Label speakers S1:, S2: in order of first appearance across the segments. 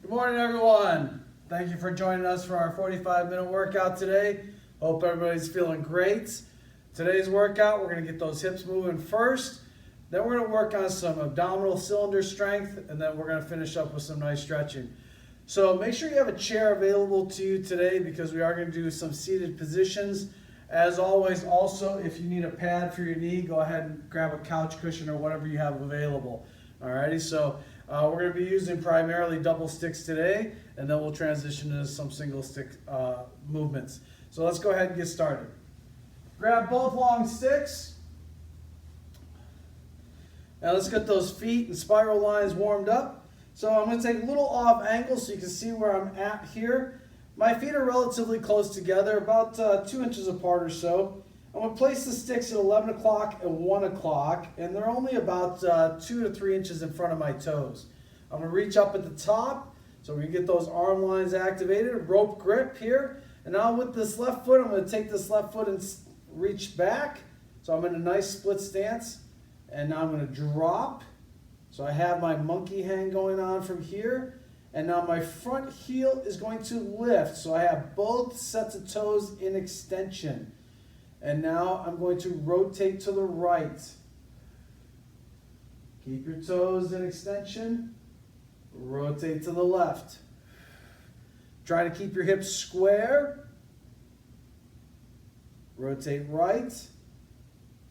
S1: Good morning, everyone. Thank you for joining us for our 45-minute workout today. Hope everybody's feeling great. Today's workout, we're going to get those hips moving first. Then we're going to work on some abdominal cylinder strength, and then we're going to finish up with some nice stretching. So make sure you have a chair available to you today because we are going to do some seated positions. As always, also, if you need a pad for your knee, go ahead and grab a couch cushion or whatever you have available. Alrighty, so we're going to be using primarily double sticks today, and then we'll transition into some single stick movements. So let's go ahead and get started. Grab both long sticks. Now let's get those feet and spiral lines warmed up. So I'm going to take a little off angle so you can see where I'm at here. My feet are relatively close together, about 2 inches apart or so. I'm going to place the sticks at 11 o'clock and 1 o'clock, and they're only about 2 to 3 inches in front of my toes. I'm going to reach up at the top, so we get those arm lines activated, rope grip here. And now with this left foot, I'm going to take this left foot and reach back. So I'm in a nice split stance, and now I'm going to drop. So I have my monkey hang going on from here, and now my front heel is going to lift. So I have both sets of toes in extension. And now I'm going to rotate to the right. Keep your toes in extension. Rotate to the left. Try to keep your hips square. Rotate right.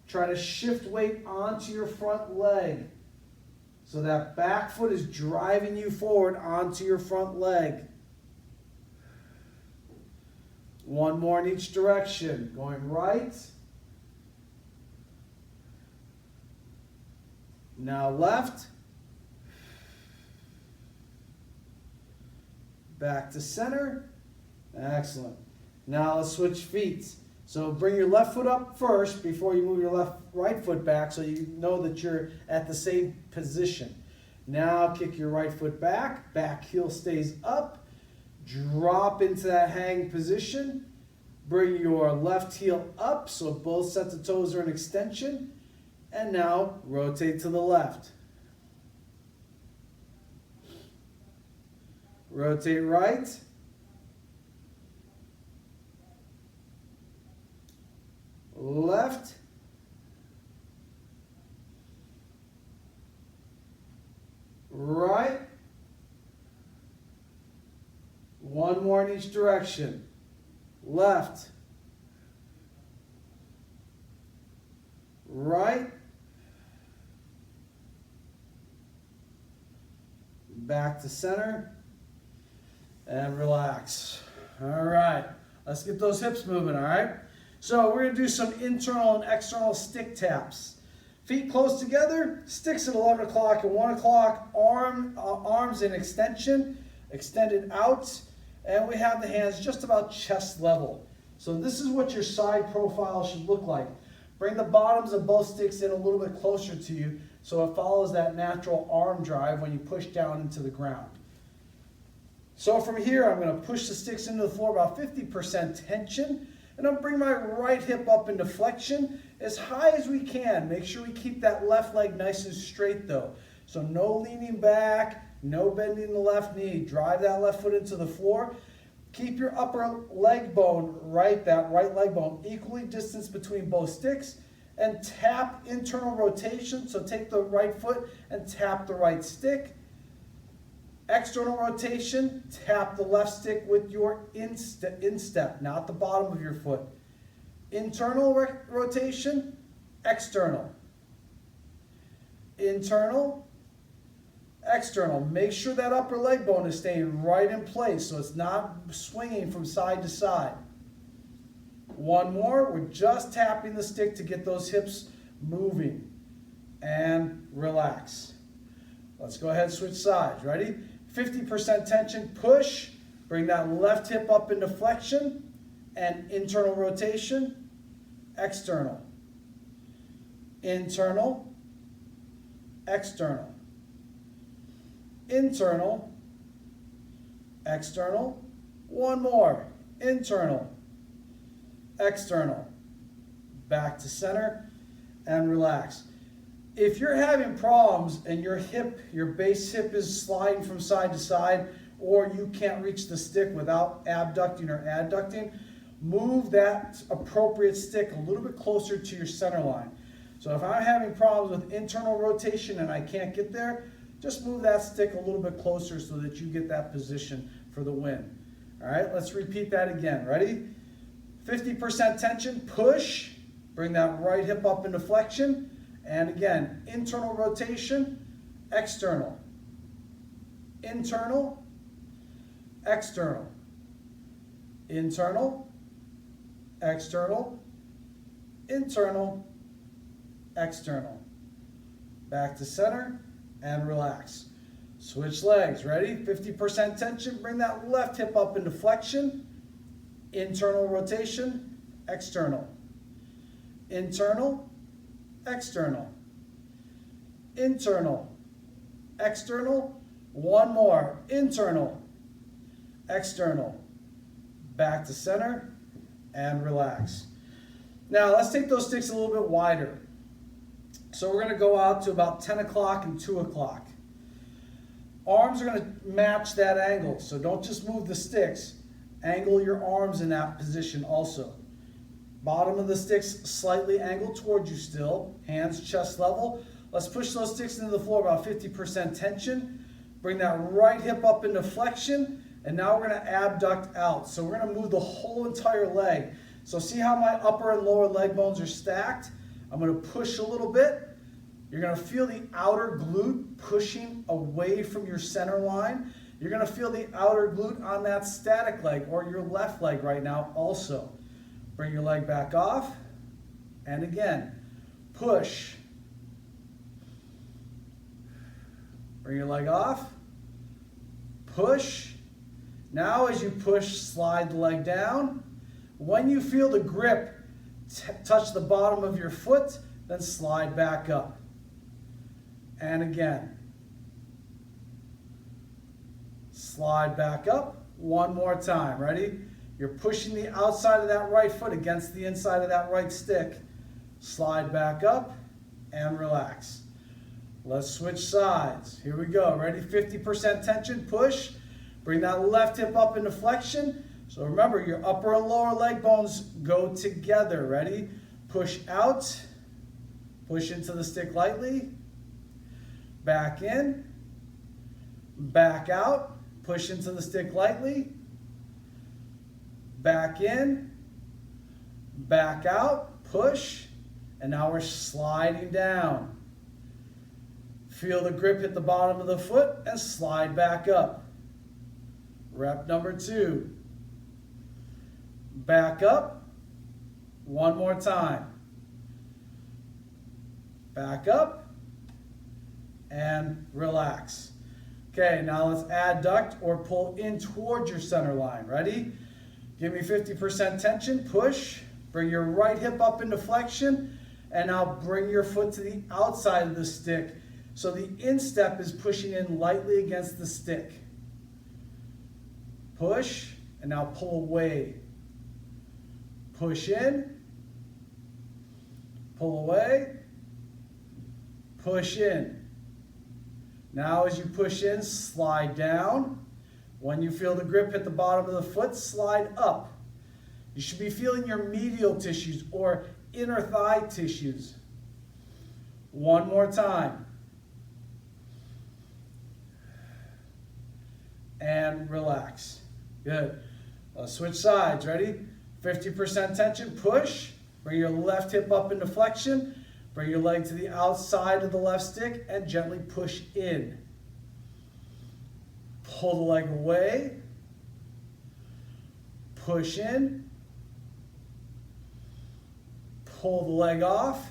S1: Try to shift weight onto your front leg. So that back foot is driving you forward onto your front leg. One more in each direction. Going right. Now left. Back to center. Excellent. Now let's switch feet. So bring your left foot up first before you move your right foot back so you know that you're at the same position. Now kick your right foot back. Back heel stays up. Drop into that hang position. Bring your left heel up so both sets of toes are in extension. And now rotate to the left. Rotate right. Left. Right. One more in each direction. Left. Right. Back to center. And relax. All right. Let's get those hips moving, all right? So we're going to do some internal and external stick taps. Feet close together, sticks at 11 o'clock and 1 o'clock, arms in extension, extended out. And we have the hands just about chest level. So this is what your side profile should look like. Bring the bottoms of both sticks in a little bit closer to you so it follows that natural arm drive when you push down into the ground. So from here, I'm going to push the sticks into the floor about 50% tension. And I'm going to bring my right hip up into flexion as high as we can. Make sure we keep that left leg nice and straight though. So no leaning back. No bending the left knee. Drive that left foot into the floor. Keep your upper leg bone right, that right leg bone, equally distanced between both sticks. And tap internal rotation. So take the right foot and tap the right stick. External rotation, tap the left stick with your instep, not the bottom of your foot. Internal rotation, external. Internal, external. Make sure that upper leg bone is staying right in place so it's not swinging from side to side. One more, we're just tapping the stick to get those hips moving. And relax. Let's go ahead and switch sides. Ready? 50% tension, push. Bring that left hip up into flexion and internal rotation, external. Internal, external. Internal, external. One more. Internal, external. Back to center and relax. If you're having problems and your base hip is sliding from side to side, or you can't reach the stick without abducting or adducting, move that appropriate stick a little bit closer to your center line. So if I'm having problems with internal rotation and I can't get there, just move that stick a little bit closer so that you get that position for the win. All right, let's repeat that again. Ready? 50% tension, push, bring that right hip up into flexion, and again, internal rotation, external, internal, external, internal, external, internal, external. Back to center and relax. Switch legs, ready? 50% tension, bring that left hip up into flexion, internal rotation, external, internal, external, internal, external, one more, internal, external, back to center, and relax. Now let's take those sticks a little bit wider. So we're going to go out to about 10 o'clock and 2 o'clock. Arms are going to match that angle, so don't just move the sticks, angle your arms in that position also. Bottom of the sticks slightly angled towards you still, hands chest level. Let's push those sticks into the floor, about 50% tension. Bring that right hip up into flexion, and now we're going to abduct out. So we're going to move the whole entire leg. So see how my upper and lower leg bones are stacked? I'm going to push a little bit. You're going to feel the outer glute pushing away from your center line. You're going to feel the outer glute on that static leg or your left leg right now also. Bring your leg back off. And again, push. Bring your leg off. Push. Now as you push, slide the leg down. When you feel the grip touch the bottom of your foot, then slide back up. And again, slide back up one more time. Ready? You're pushing the outside of that right foot against the inside of that right stick. Slide back up and relax. Let's switch sides. Here we go. Ready? 50% tension, push. Bring that left hip up into flexion. So remember, your upper and lower leg bones go together. Ready? Push out. Push into the stick lightly. Back in. Back out. Push into the stick lightly. Back in. Back out. Push. And now we're sliding down. Feel the grip hit the bottom of the foot and slide back up. Rep number 2. Back up. One more time. Back up. And relax. Okay, now let's adduct or pull in towards your center line. Ready? Give me 50% tension. Push. Bring your right hip up into flexion. And now bring your foot to the outside of the stick. So the instep is pushing in lightly against the stick. Push. And now pull away. Push in. Pull away. Push in. Now as you push in, slide down. When you feel the grip hit the bottom of the foot, slide up. You should be feeling your medial tissues or inner thigh tissues. One more time. And relax. Good. Let's switch sides. Ready? 50% tension, push. Bring your left hip up into flexion. Bring your leg to the outside of the left stick and gently push in. Pull the leg away. Push in. Pull the leg off.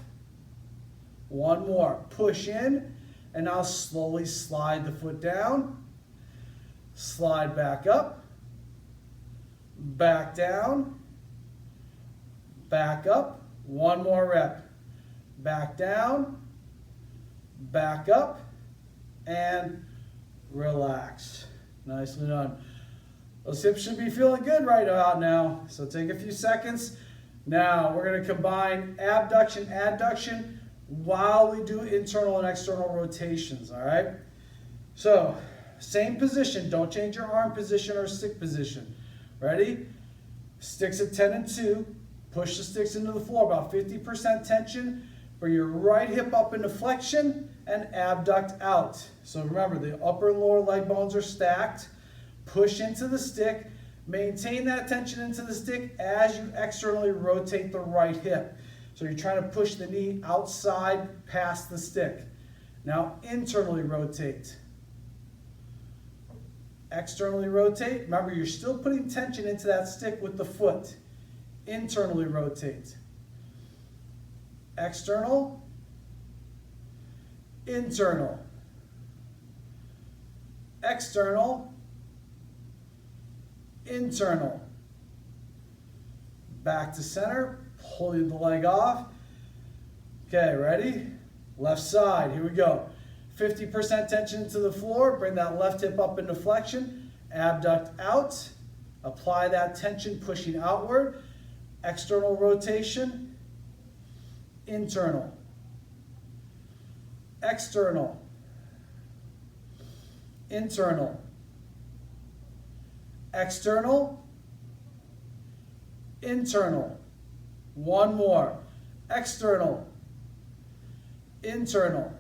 S1: One more. Push in. And now slowly slide the foot down. Slide back up. Back down. Back up. One more rep. Back down, back up, and relax. Nicely done. Those hips should be feeling good right about now. So take a few seconds. Now we're going to combine abduction, adduction while we do internal and external rotations, all right? So same position. Don't change your arm position or stick position. Ready? Sticks at 10 and 2. Push the sticks into the floor, about 50% tension. Bring your right hip up into flexion and abduct out. So remember, the upper and lower leg bones are stacked. Push into the stick. Maintain that tension into the stick as you externally rotate the right hip. So you're trying to push the knee outside past the stick. Now internally rotate. Externally rotate. Remember, you're still putting tension into that stick with the foot. Internally rotate. External. Internal. External. Internal. Back to center. Pulling the leg off. Okay, ready? Left side. Here we go. 50% tension into the floor. Bring that left hip up into flexion. Abduct out. Apply that tension pushing outward. External rotation. Internal. External. Internal. External. Internal. One more. External. Internal.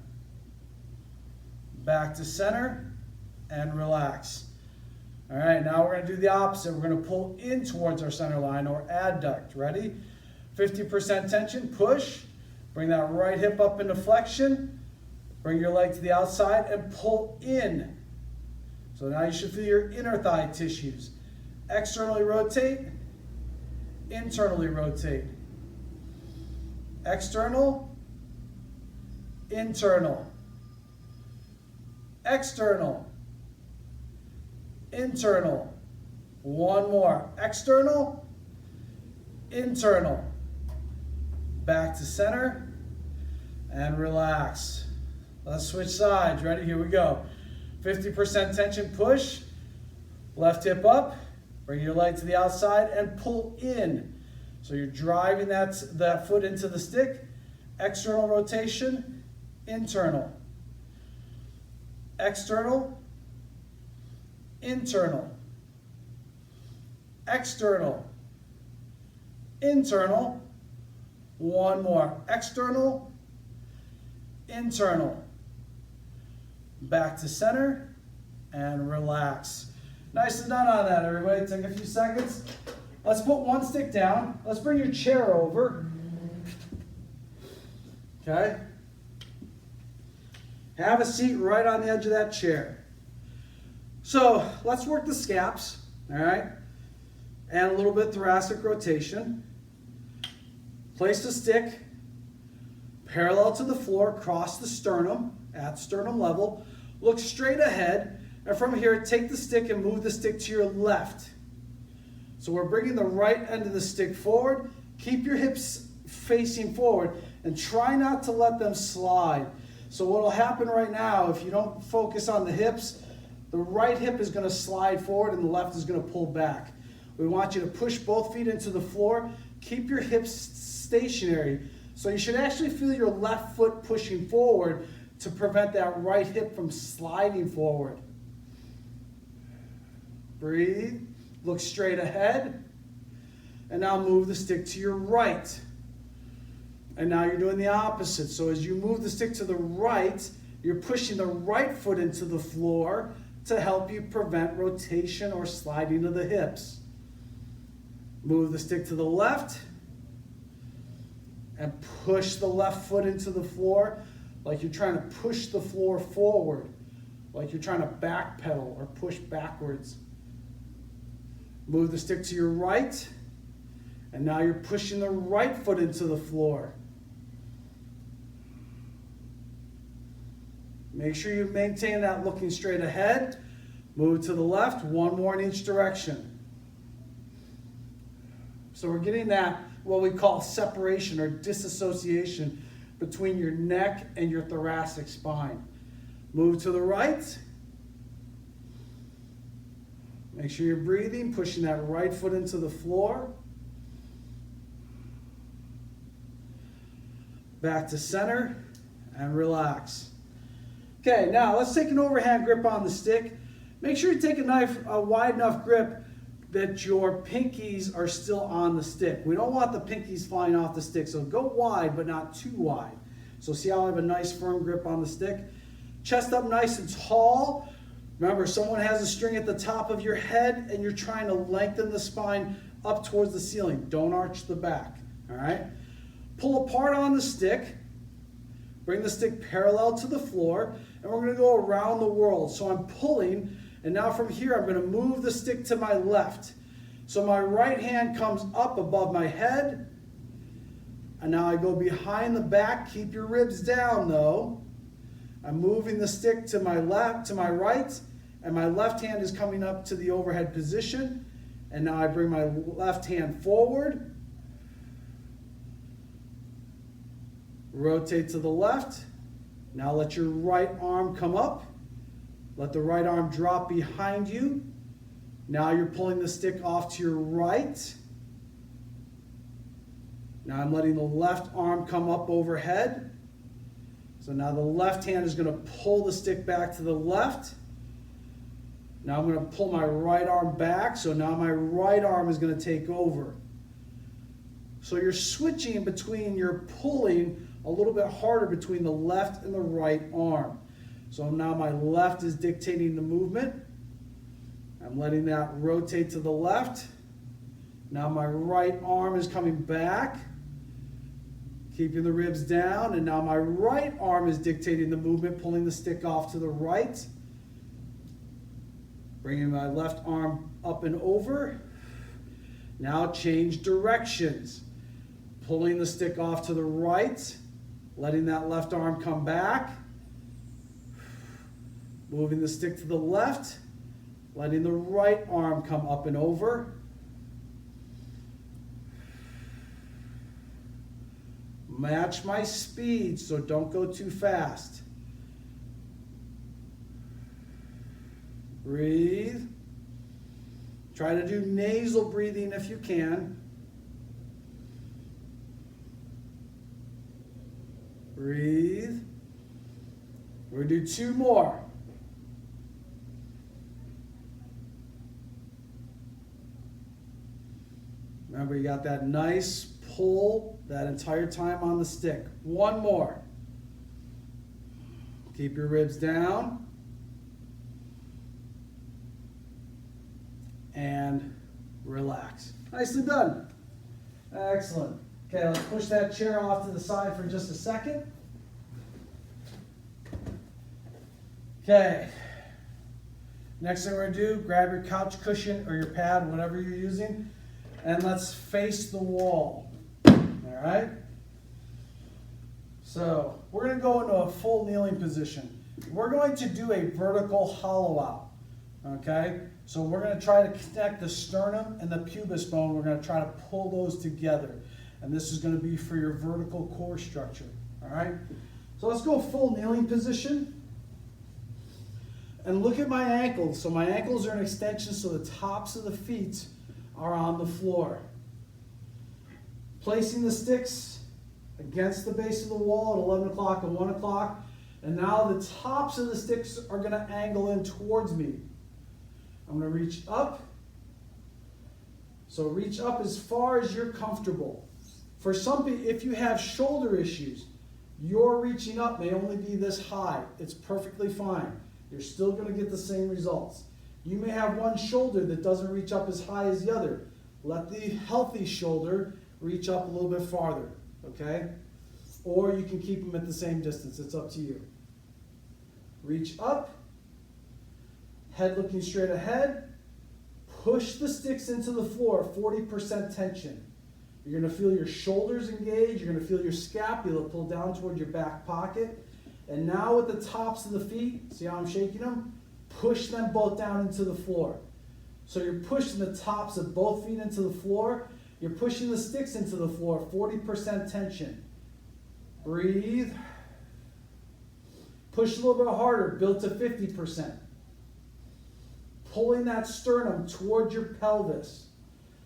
S1: Back to center and relax. All right, now we're going to do the opposite. We're going to pull in towards our center line or adduct. Ready? 50% tension, push. Bring that right hip up into flexion. Bring your leg to the outside and pull in. So now you should feel your inner thigh tissues. Externally rotate, internally rotate. External, internal. External, internal. One more. External, internal. Back to center and relax. Let's switch sides. Ready? Here we go. 50% tension, push. Left hip up. Bring your leg to the outside and pull in. So you're driving that foot into the stick. External rotation, internal. External, internal. External, internal. One more. External, internal. Back to center and relax. Nicely done on that, everybody. Take a few seconds. Let's put one stick down. Let's bring your chair over. Okay? Have a seat right on the edge of that chair. So let's work the scaps, all right? And a little bit thoracic rotation. Place the stick parallel to the floor, cross the sternum at sternum level. Look straight ahead, and from here, take the stick and move the stick to your left. So we're bringing the right end of the stick forward. Keep your hips facing forward and try not to let them slide. So what will happen right now, if you don't focus on the hips, the right hip is going to slide forward and the left is going to pull back. We want you to push both feet into the floor. Keep your hips stationary. So you should actually feel your left foot pushing forward to prevent that right hip from sliding forward. Breathe. Look straight ahead. And now move the stick to your right. And now you're doing the opposite. So as you move the stick to the right, you're pushing the right foot into the floor to help you prevent rotation or sliding of the hips. Move the stick to the left and push the left foot into the floor like you're trying to push the floor forward, like you're trying to backpedal or push backwards. Move the stick to your right, and now you're pushing the right foot into the floor. Make sure you maintain that looking straight ahead. Move to the left, one more in each direction. So we're getting that, what we call separation or disassociation between your neck and your thoracic spine. Move to the right. Make sure you're breathing, pushing that right foot into the floor. Back to center and relax. Okay, now let's take an overhand grip on the stick. Make sure you take a wide enough grip that your pinkies are still on the stick. We don't want the pinkies flying off the stick, so go wide but not too wide. So see how I have a nice firm grip on the stick? Chest up nice and tall. Remember, someone has a string at the top of your head and you're trying to lengthen the spine up towards the ceiling. Don't arch the back, all right? Pull apart on the stick. Bring the stick parallel to the floor, and we're going to go around the world. So I'm pulling, and now from here I'm going to move the stick to my left. So my right hand comes up above my head, and now I go behind the back. Keep your ribs down though. I'm moving the stick to my left, to my right, and my left hand is coming up to the overhead position. And now I bring my left hand forward. Rotate to the left. Now let your right arm come up. Let the right arm drop behind you. Now you're pulling the stick off to your right. Now I'm letting the left arm come up overhead. So now the left hand is going to pull the stick back to the left. Now I'm going to pull my right arm back. So now my right arm is going to take over. So you're switching between, you're pulling a little bit harder between the left and the right arm. So now my left is dictating the movement. I'm letting that rotate to the left. Now my right arm is coming back, keeping the ribs down, and now my right arm is dictating the movement, pulling the stick off to the right. Bringing my left arm up and over. Now change directions. Pulling the stick off to the right, letting that left arm come back. Moving the stick to the left, letting the right arm come up and over. Match my speed, so don't go too fast. Breathe. Try to do nasal breathing if you can. Breathe. We're going to do 2 more. Remember, you got that nice pull that entire time on the stick. 1 more. Keep your ribs down. And relax. Nicely done. Excellent. Okay, let's push that chair off to the side for just a second. Okay. Next thing we're going to do, grab your couch cushion or your pad, whatever you're using, and let's face the wall. All right? So we're going to go into a full kneeling position. We're going to do a vertical hollow out. Okay? So we're going to try to connect the sternum and the pubis bone. We're going to try to pull those together. And this is going to be for your vertical core structure. All right? So let's go full kneeling position. And look at my ankles. So my ankles are an extension, so the tops of the feet are on the floor. Placing the sticks against the base of the wall at 11 o'clock and 1 o'clock. And now the tops of the sticks are going to angle in towards me. I'm going to reach up. So reach up as far as you're comfortable. For some people, if you have shoulder issues, your reaching up may only be this high. It's perfectly fine. You're still going to get the same results. You may have one shoulder that doesn't reach up as high as the other. Let the healthy shoulder reach up a little bit farther, okay? Or you can keep them at the same distance. It's up to you. Reach up, head looking straight ahead. Push the sticks into the floor, 40% tension. You're going to feel your shoulders engage. You're going to feel your scapula pull down toward your back pocket. And now with the tops of the feet, see how I'm shaking them? Push them both down into the floor. So you're pushing the tops of both feet into the floor. You're pushing the sticks into the floor, 40% tension. Breathe. Push a little bit harder, build to 50%. Pulling that sternum toward your pelvis.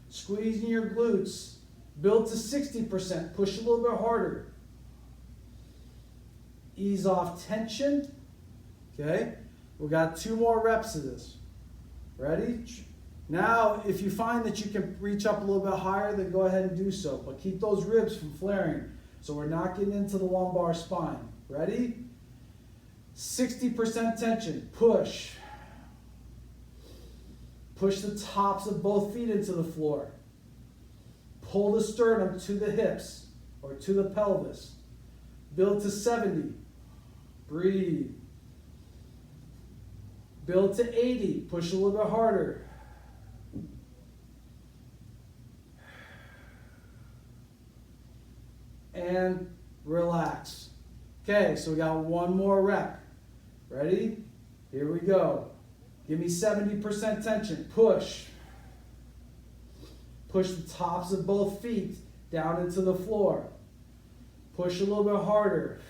S1: Squeezing your glutes. Build to 60%, push a little bit harder. Ease off tension. Okay, we got 2 more reps of this. Ready? Now, if you find that you can reach up a little bit higher, then go ahead and do so. But keep those ribs from flaring so we're not getting into the lumbar spine. Ready? 60% tension. Push. Push the tops of both feet into the floor. Pull the sternum to the hips or to the pelvis. Build to 70. Breathe. Build to 80. Push a little bit harder. And relax. Okay, so we got one more rep. Ready? Here we go. Give me 70% tension. Push. Push the tops of both feet down into the floor. Push a little bit harder.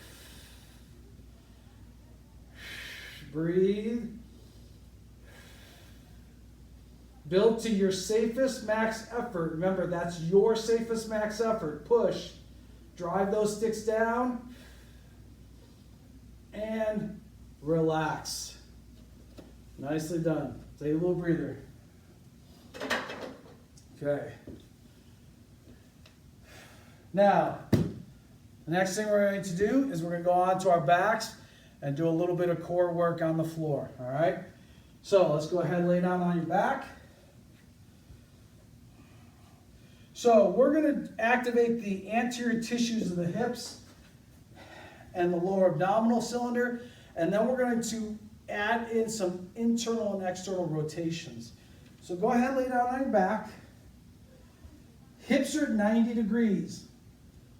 S1: Breathe. Build to your safest max effort. Remember, that's your safest max effort. Push. Drive those sticks down. And relax. Nicely done. Take a little breather. Okay. Now, the next thing we're going to do is we're going to go on to our backs and do a little bit of core work on the floor. All right? So let's go ahead and lay down on your back. So we're going to activate the anterior tissues of the hips and the lower abdominal cylinder, and then we're going to add in some internal and external rotations. So go ahead and lay down on your back. Hips are 90 degrees.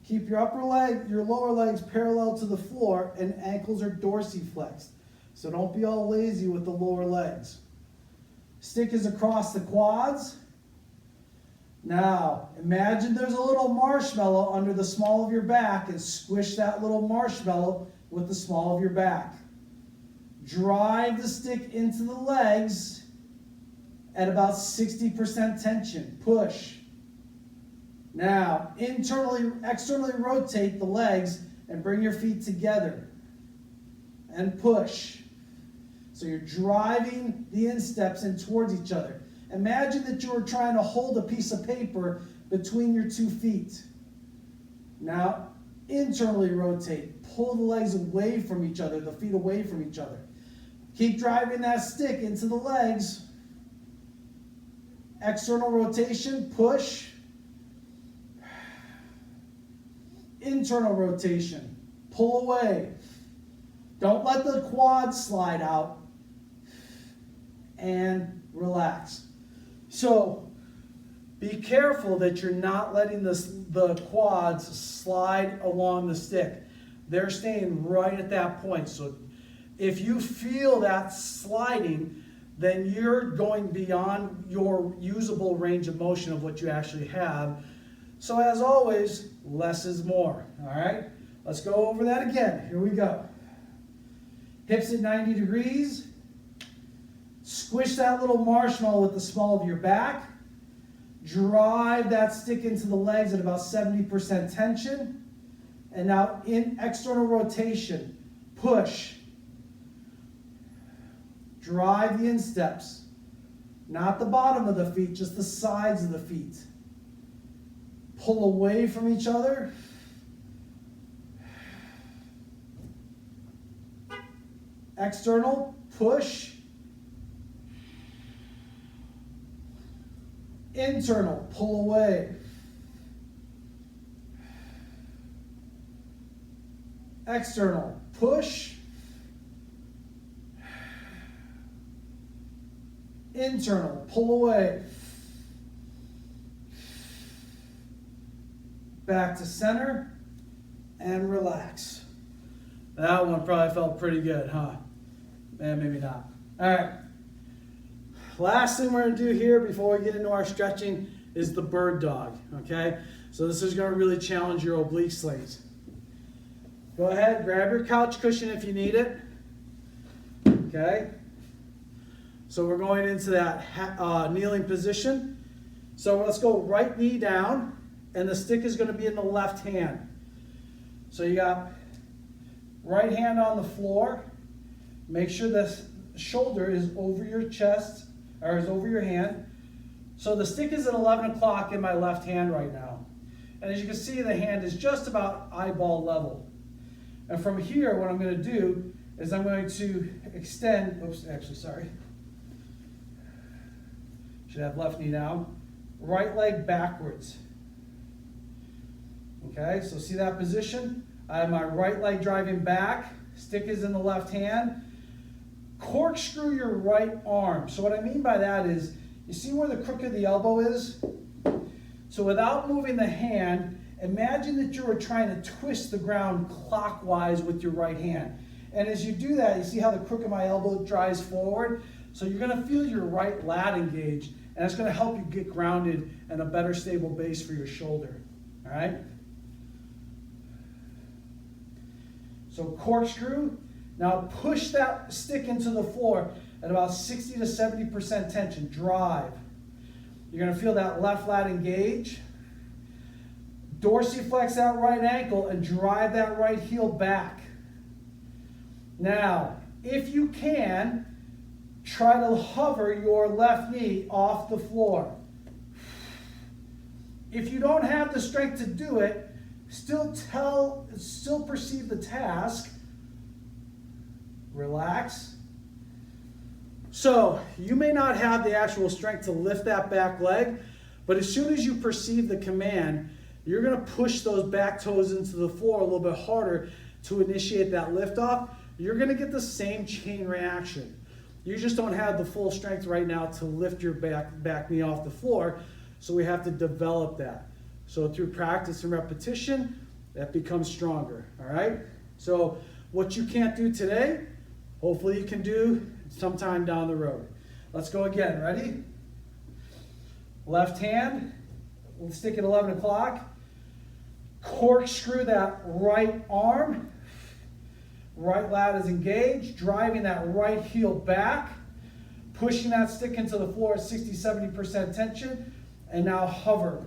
S1: Keep your upper leg, your lower legs parallel to the floor, and ankles are dorsiflexed. So don't be all lazy with the lower legs. Stick is across the quads. Now, imagine there's a little marshmallow under the small of your back, and squish that little marshmallow with the small of your back. Drive the stick into the legs at about 60% tension. Push. Now, externally rotate the legs and bring your feet together. And push. So you're driving the insteps in towards each other. Imagine that you were trying to hold a piece of paper between your 2 feet. Now, internally rotate. Pull the legs away from each other, the feet away from each other. Keep driving that stick into the legs. External rotation, push. Internal rotation, pull away. Don't let the quads slide out. And relax. So be careful that you're not letting the quads slide along the stick. They're staying right at that point. So if you feel that sliding, then you're going beyond your usable range of motion of what you actually have. So as always, less is more. All right? Let's go over that again. Here we go. Hips at 90 degrees. Squish that little marshmallow with the small of your back. Drive that stick into the legs at about 70% tension. And now in external rotation, push. Drive the insteps. Not the bottom of the feet, just the sides of the feet. Pull away from each other. External, push. Internal, pull away. External, push. Internal, pull away. Back to center and relax. That one probably felt pretty good, huh? Man, maybe not. All right. Last thing we're going to do here before we get into our stretching is the bird dog, okay? So this is going to really challenge your oblique slings. Go ahead, grab your couch cushion if you need it, okay? So we're going into that kneeling position. So let's go right knee down, and the stick is going to be in the left hand. So you got right hand on the floor. Make sure the shoulder is over your chest or is over your hand. So the stick is at 11 o'clock in my left hand right now. And as you can see, the hand is just about eyeball level. And from here, what I'm going to do is I'm going to extend, oops, actually, sorry. Should have left knee down. Right leg backwards. Okay, so see that position? I have my right leg driving back. Stick is in the left hand. Corkscrew your right arm. So what I mean by that is, you see where the crook of the elbow is? So without moving the hand, imagine that you were trying to twist the ground clockwise with your right hand. And as you do that, you see how the crook of my elbow drives forward? So you're going to feel your right lat engaged, and it's going to help you get grounded and a better stable base for your shoulder. All right? So corkscrew. Now push that stick into the floor at about 60 to 70% tension. Drive. You're going to feel that left lat engage. Dorsiflex that right ankle and drive that right heel back. Now, if you can, try to hover your left knee off the floor. If you don't have the strength to do it, still perceive the task. Relax. So, you may not have the actual strength to lift that back leg, but as soon as you perceive the command, you're going to push those back toes into the floor a little bit harder to initiate that lift off. You're going to get the same chain reaction. You just don't have the full strength right now to lift your back knee off the floor, so we have to develop that. So through practice and repetition, that becomes stronger, all right? So what you can't do today, hopefully you can do sometime down the road. Let's go again, ready? Left hand, we'll stick at 11 o'clock. Corkscrew that right arm. Right lat is engaged, driving that right heel back, pushing that stick into the floor at 60-70% tension, and now hover.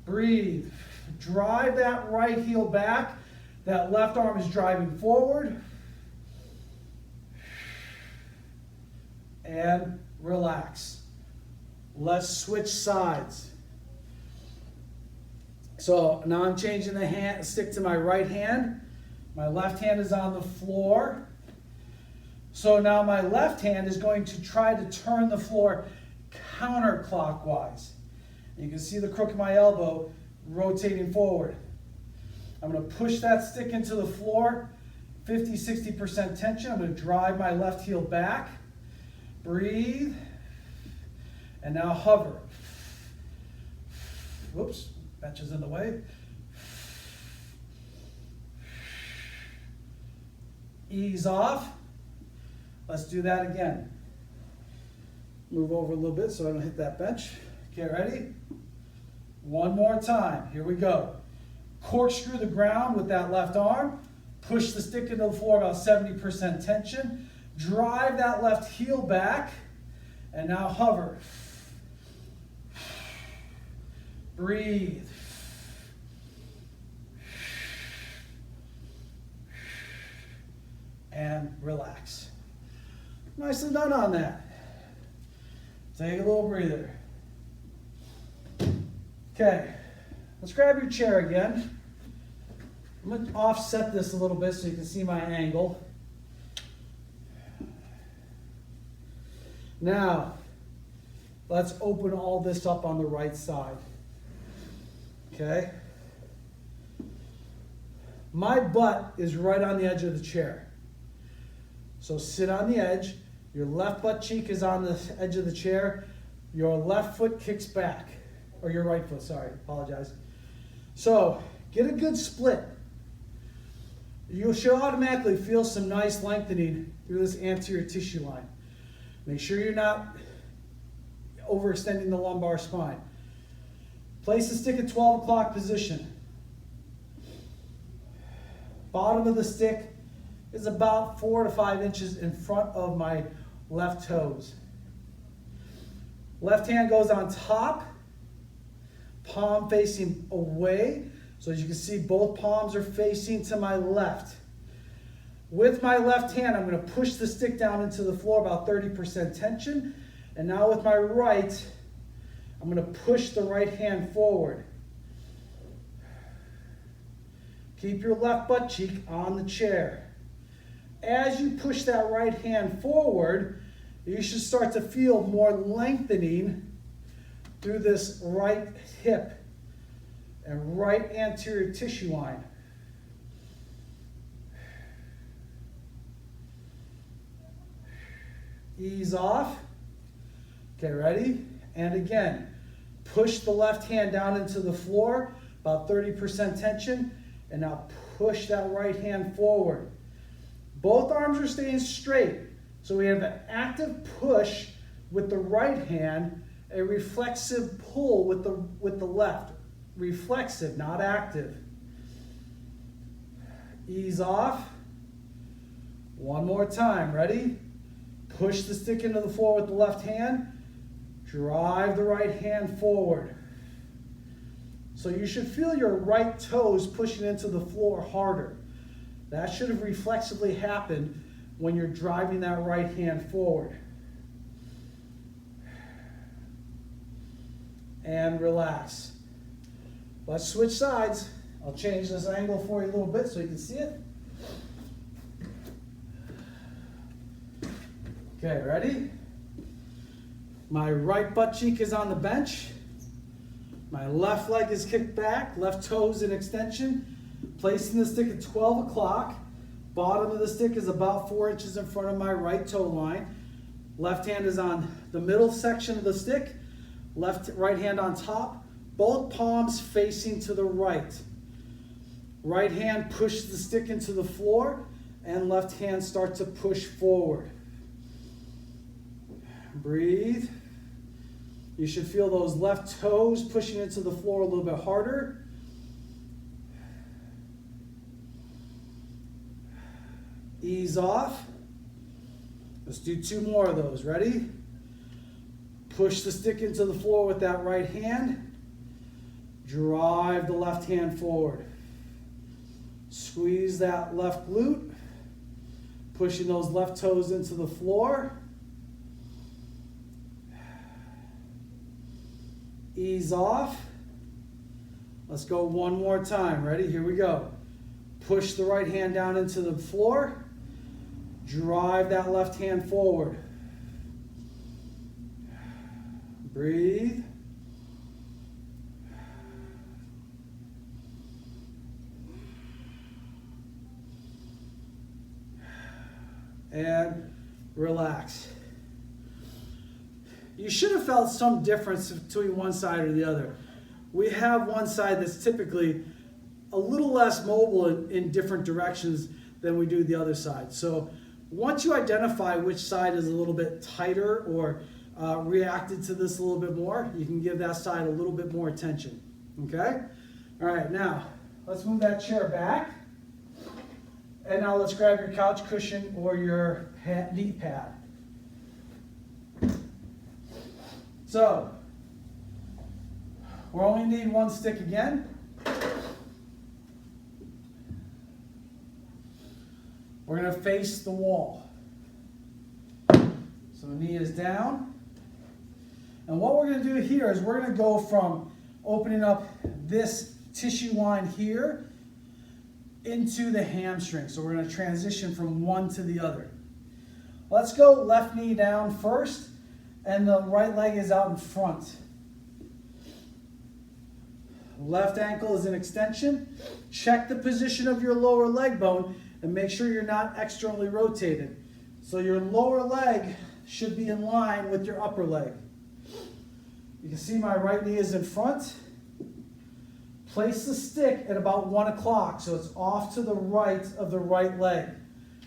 S1: Breathe. Drive that right heel back. That left arm is driving forward. And relax. Let's switch sides. So now I'm changing the stick to my right hand. My left hand is on the floor. So now my left hand is going to try to turn the floor counterclockwise. You can see the crook of my elbow rotating forward. I'm going to push that stick into the floor, 50-60% tension. I'm going to drive my left heel back. Breathe. And now hover. Whoops, bench is in the way. Ease off. Let's do that again. Move over a little bit so I don't hit that bench. Okay, ready? One more time. Here we go. Corkscrew the ground with that left arm. Push the stick into the floor about 70% tension. Drive that left heel back. And now hover. Breathe. And relax. Nicely done on that. Take a little breather. Okay, let's grab your chair again. I'm going to offset this a little bit so you can see my angle. Now, let's open all this up on the right side. Okay? My butt is right on the edge of the chair. So sit on the edge. Your left butt cheek is on the edge of the chair. Your left foot kicks back. Or your right foot, sorry, apologize. So get a good split. You should automatically feel some nice lengthening through this anterior tissue line. Make sure you're not overextending the lumbar spine. Place the stick at 12 o'clock position. Bottom of the stick is about 4 to 5 inches in front of my left toes. Left hand goes on top, palm facing away. So as you can see, both palms are facing to my left. With my left hand, I'm going to push the stick down into the floor, about 30% tension. And now with my right, I'm going to push the right hand forward. Keep your left butt cheek on the chair. As you push that right hand forward, you should start to feel more lengthening through this right hip and right anterior tissue line. Ease off. Okay, ready? And again, push the left hand down into the floor, about 30% tension, and now push that right hand forward. Both arms are staying straight, so we have an active push with the right hand, a reflexive pull with the left. Reflexive, not active. Ease off. One more time, ready? Push the stick into the floor with the left hand. Drive the right hand forward. So you should feel your right toes pushing into the floor harder. That should have reflexively happened when you're driving that right hand forward. And relax. Let's switch sides. I'll change this angle for you a little bit so you can see it. Okay, ready? My right butt cheek is on the bench. My left leg is kicked back, left toes in extension. Placing the stick at 12 o'clock. Bottom of the stick is about 4 inches in front of my right toe line. Left hand is on the middle section of the stick. Right hand on top. Both palms facing to the right. Right hand pushes the stick into the floor, and left hand starts to push forward. Breathe. You should feel those left toes pushing into the floor a little bit harder. Ease off. Let's do 2 more of those. Ready? Push the stick into the floor with that right hand. Drive the left hand forward. Squeeze that left glute. Pushing those left toes into the floor. Ease off. Let's go one more time. Ready? Here we go. Push the right hand down into the floor. Drive that left hand forward. Breathe. And relax. You should have felt some difference between one side or the other. We have one side that's typically a little less mobile in different directions than we do the other side. So once you identify which side is a little bit tighter or reacted to this a little bit more, you can give that side a little bit more attention. Okay? All right, now let's move that chair back. And now let's grab your couch cushion or your knee pad. So, we only need one stick again. We're going to face the wall. So the knee is down. And what we're going to do here is we're going to go from opening up this tissue line here into the hamstring. So we're going to transition from one to the other. Let's go left knee down first, and the right leg is out in front. Left ankle is in extension. Check the position of your lower leg bone and make sure you're not externally rotated. So your lower leg should be in line with your upper leg. You can see my right knee is in front. Place the stick at about 1 o'clock, so it's off to the right of the right leg.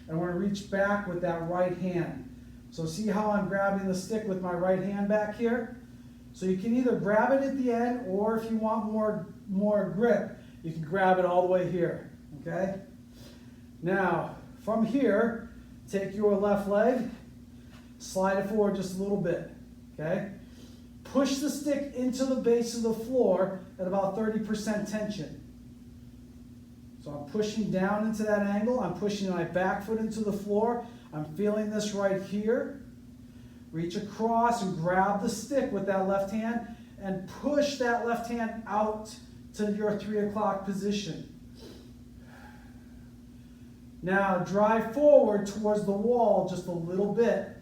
S1: And we're going to reach back with that right hand. So see how I'm grabbing the stick with my right hand back here? So you can either grab it at the end, or if you want more grip, you can grab it all the way here, okay? Now, from here, take your left leg, slide it forward just a little bit, okay? Push the stick into the base of the floor at about 30% tension. So I'm pushing down into that angle. I'm pushing my back foot into the floor. I'm feeling this right here. Reach across and grab the stick with that left hand and push that left hand out to your 3 o'clock position. Now drive forward towards the wall just a little bit.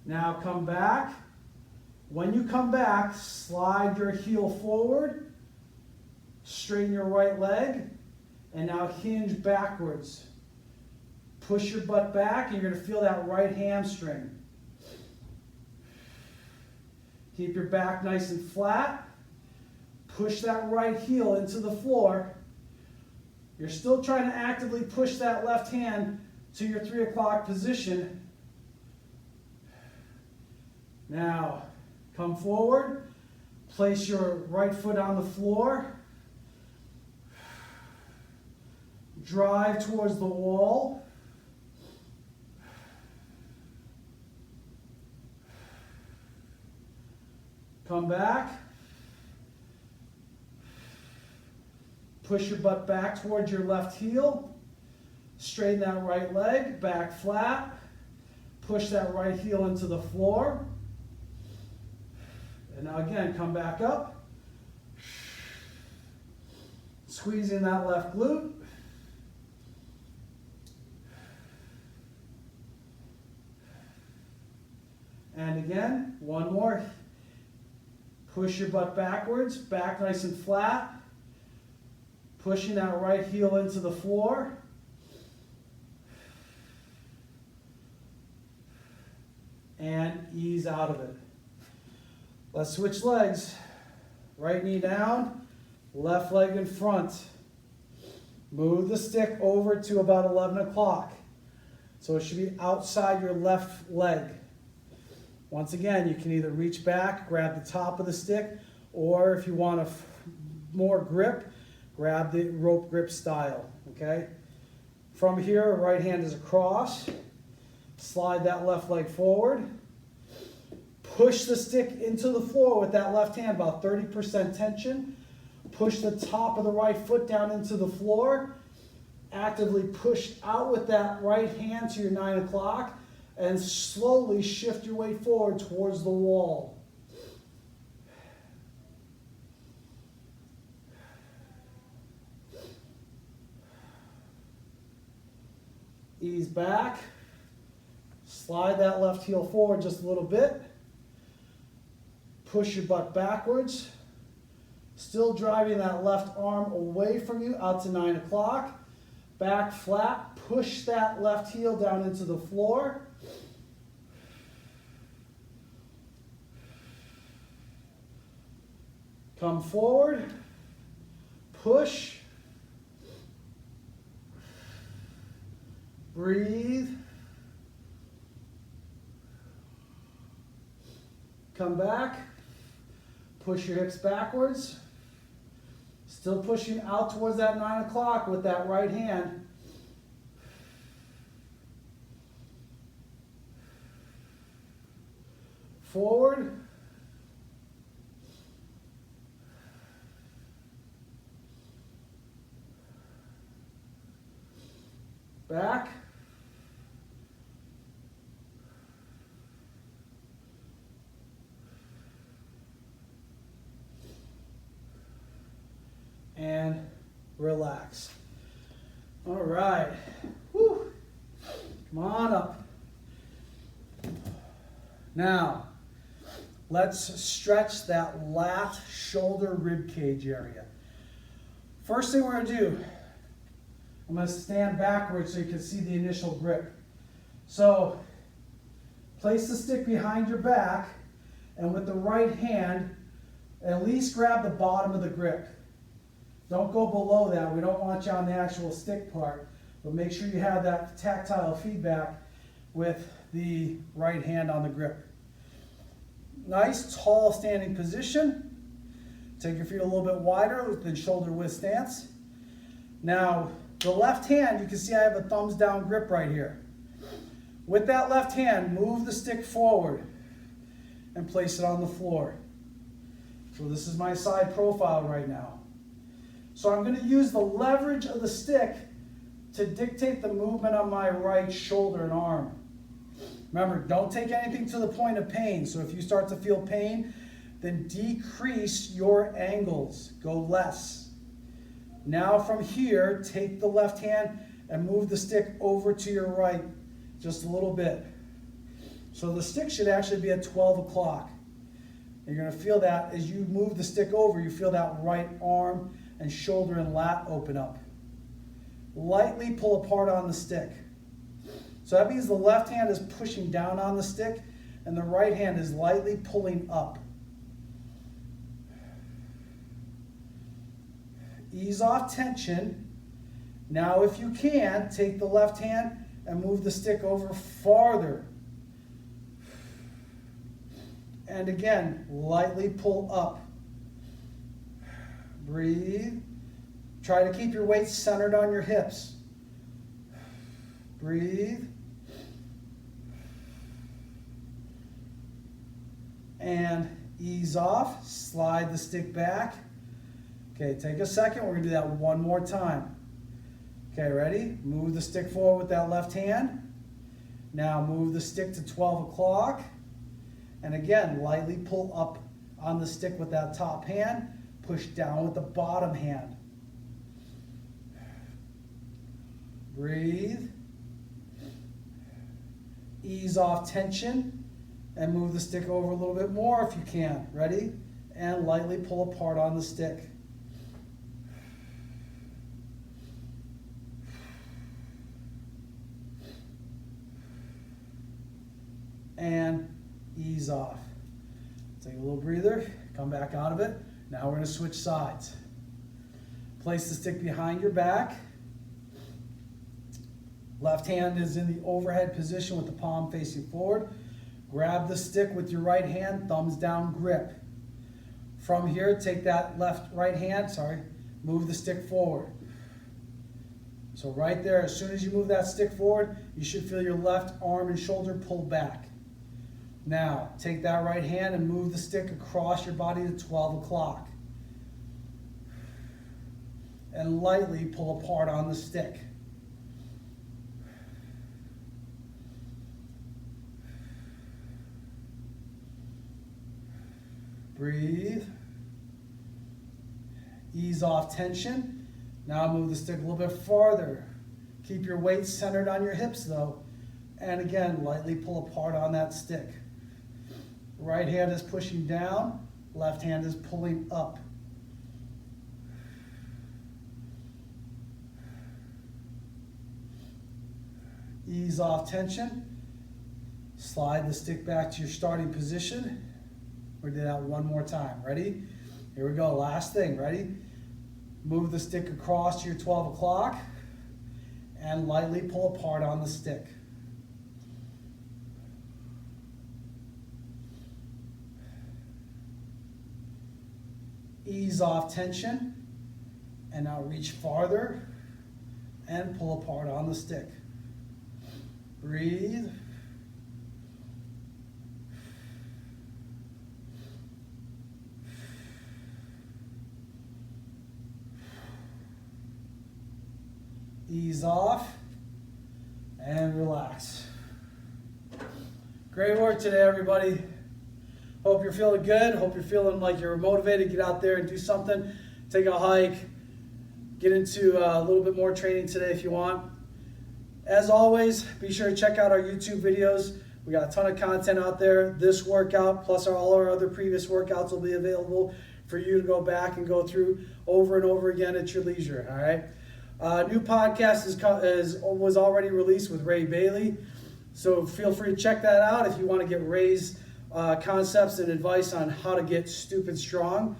S1: Now come back. When you come back, slide your heel forward, straighten your right leg, and now hinge backwards. Push your butt back, and you're going to feel that right hamstring. Keep your back nice and flat. Push that right heel into the floor. You're still trying to actively push that left hand to your 3 o'clock position. Now, come forward. Place your right foot on the floor. Drive towards the wall. Come back. Push your butt back towards your left heel. Straighten that right leg, back flat. Push that right heel into the floor. And now again, come back up. Squeezing that left glute. And again, one more. Push your butt backwards, back nice and flat. Pushing that right heel into the floor. And ease out of it. Let's switch legs. Right knee down, left leg in front. Move the stick over to about 11 o'clock. So it should be outside your left leg. Once again, you can either reach back, grab the top of the stick, or if you want more grip, grab the rope grip style, okay? From here, right hand is across. Slide that left leg forward. Push the stick into the floor with that left hand, about 30% tension. Push the top of the right foot down into the floor. Actively push out with that right hand to your 9 o'clock and slowly shift your weight forward towards the wall. Ease back. Slide that left heel forward just a little bit. Push your butt backwards. Still driving that left arm away from you out to 9 o'clock. Back flat. Push that left heel down into the floor. Come forward. Push. Breathe. Come back. Push your hips backwards. Still pushing out towards that 9 o'clock with that right hand. Forward. Back. And relax. All right. Whew. Come on up. Now, let's stretch that lat, shoulder, rib cage area. First thing we're going to do, I'm going to stand backwards so you can see the initial grip. So, place the stick behind your back, and with the right hand, at least grab the bottom of the grip. Don't go below that. We don't want you on the actual stick part, but make sure you have that tactile feedback with the right hand on the grip. Nice, tall standing position. Take your feet a little bit wider with the shoulder width stance. Now, the left hand, you can see I have a thumbs down grip right here. With that left hand, move the stick forward and place it on the floor. So this is my side profile right now. So I'm going to use the leverage of the stick to dictate the movement of my right shoulder and arm. Remember, don't take anything to the point of pain. So if you start to feel pain, then decrease your angles. Go less. Now from here, take the left hand and move the stick over to your right just a little bit. So the stick should actually be at 12 o'clock. You're going to feel that as you move the stick over, you feel that right arm and shoulder and lat open up. Lightly pull apart on the stick. So that means the left hand is pushing down on the stick and the right hand is lightly pulling up. Ease off tension. Now if you can, take the left hand and move the stick over farther. And again, lightly pull up. Breathe. Try to keep your weight centered on your hips. Breathe. And ease off. Slide the stick back. Okay, take a second. We're going to do that one more time. Okay, ready? Move the stick forward with that left hand. Now move the stick to 12 o'clock. And again, lightly pull up on the stick with that top hand. Push down with the bottom hand. Breathe. Ease off tension and move the stick over a little bit more if you can. Ready? And lightly pull apart on the stick. And ease off. Take a little breather, come back out of it. Now we're going to switch sides. Place the stick behind your back. Left hand is in the overhead position with the palm facing forward. Grab the stick with your right hand, thumbs down grip. From here, take that right hand, move the stick forward. So right there, as soon as you move that stick forward, you should feel your left arm and shoulder pull back. Now, take that right hand and move the stick across your body to 12 o'clock. And lightly pull apart on the stick. Breathe. Ease off tension. Now move the stick a little bit farther. Keep your weight centered on your hips though. And again, lightly pull apart on that stick. Right hand is pushing down, left hand is pulling up. Ease off tension. Slide the stick back to your starting position. We're going to do that one more time. Ready? Here we go. Last thing. Ready? Move the stick across to your 12 o'clock and lightly pull apart on the stick. Ease off tension and now reach farther and pull apart on the stick. Breathe. Ease off and relax. Great work today, everybody. Hope you're feeling good. Hope you're feeling like you're motivated to get out there and do something. Take a hike. Get into a little bit more training today if you want. As always, be sure to check out our YouTube videos. We got a ton of content out there. This workout plus all our other previous workouts will be available for you to go back and go through over and over again at your leisure. All right. New podcast was already released with Ray Bailey, so feel free to check that out if you want to get Ray's concepts and advice on how to get stupid strong.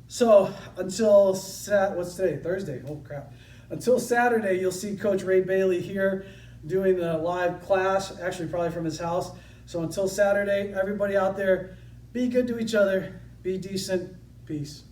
S1: So until what's today? Thursday. Oh crap! Until Saturday, you'll see Coach Ray Bailey here doing the live class, actually probably from his house. So until Saturday, everybody out there, be good to each other, be decent, peace.